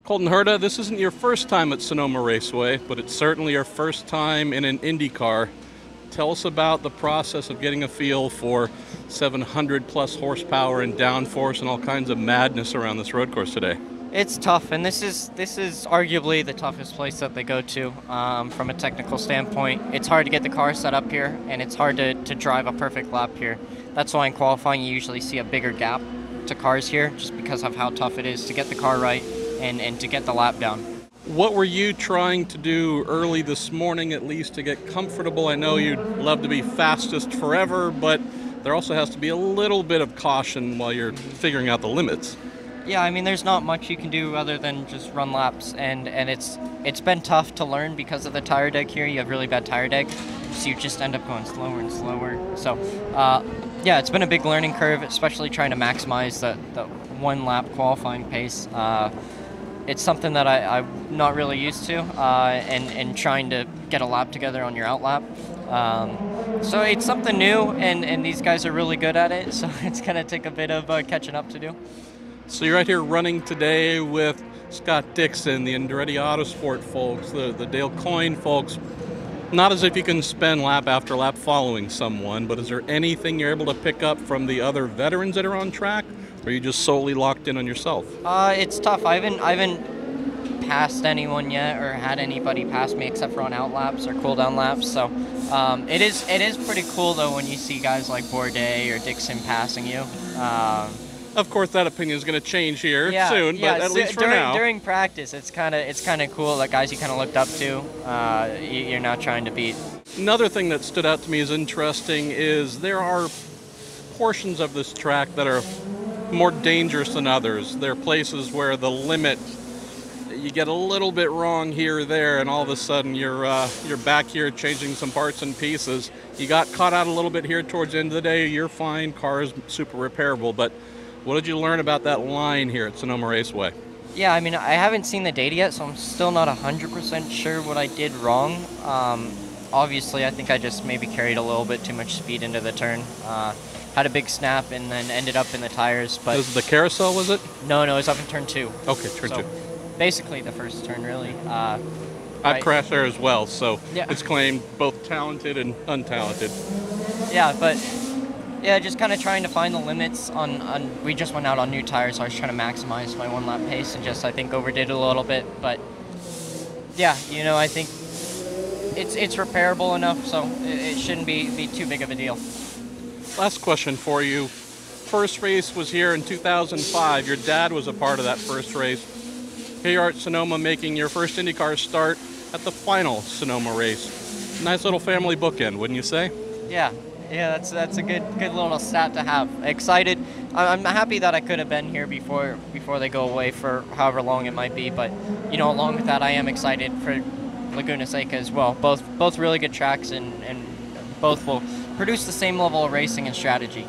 Colton Herta, this isn't your first time at Sonoma Raceway, but it's certainly your first time in an IndyCar. Tell us about the process of getting a feel for 700 plus horsepower and downforce and all kinds of madness around this road course today. It's tough, and this is arguably the toughest place that they go to from a technical standpoint. It's hard to get the car set up here, and it's hard to drive a perfect lap here. That's why in qualifying you usually see a bigger gap to cars here, just because of how tough it is to get the car right and to get the lap down. What were you trying to do early this morning, at least, to get comfortable? I know you'd love to be fastest forever, but there also has to be a little bit of caution while you're figuring out the limits. Yeah, I mean, there's not much you can do other than just run laps, and it's been tough to learn because of the tire deg here. You have really bad tire deg, so you just end up going slower and slower. So, yeah, it's been a big learning curve, especially trying to maximize the one lap qualifying pace. It's something that I'm not really used to, and trying to get a lap together on your out lap. So it's something new, and these guys are really good at it, so it's going to take a bit of catching up to do. So you're right here running today with Scott Dixon, the Andretti Autosport folks, the Dale Coyne folks. Not as if you can spend lap after lap following someone, but is there anything you're able to pick up from the other veterans that are on track, or are you just solely locked in on yourself? It's tough. I haven't passed anyone yet, or had anybody pass me except for on out laps or cool down laps. So it is pretty cool though when you see guys like Bourdais or Dixon passing you. Of course, that opinion is going to change here soon, but at least for now. During practice, it's kind of cool that guys you kind of looked up to, you're not trying to beat. Another thing that stood out to me as interesting is there are portions of this track that are more dangerous than others. There are places where the limit, you get a little bit wrong here or there, and all of a sudden you're back here changing some parts and pieces. You got caught out a little bit here towards the end of the day. You're fine. Car is super repairable, but what did you learn about that line here at Sonoma Raceway? Yeah, I mean, I haven't seen the data yet, so I'm still not 100% sure what I did wrong. Obviously, I think I just maybe carried a little bit too much speed into the turn. Had a big snap and then ended up in the tires. But was it the carousel, was it? No, it was up in turn 2. Okay, turn 2. Basically the first turn, really. I've crashed there as well, so yeah. It's claimed both talented and untalented. Yeah, but yeah, just kind of trying to find the limits on we just went out on new tires, so I was trying to maximize my one lap pace and just, I think, overdid it a little bit. But yeah, you know, I think it's repairable enough, so it shouldn't be too big of a deal. Last question for you. First race was here in 2005. Your dad was a part of that first race. Here you are at Sonoma making your first IndyCar start at the final Sonoma race. Nice little family bookend, wouldn't you say? Yeah, that's a good little stat to have. Excited. I'm happy that I could have been here before they go away for however long it might be. But you know, along with that, I am excited for Laguna Seca as well. Both really good tracks, and both will produce the same level of racing and strategy.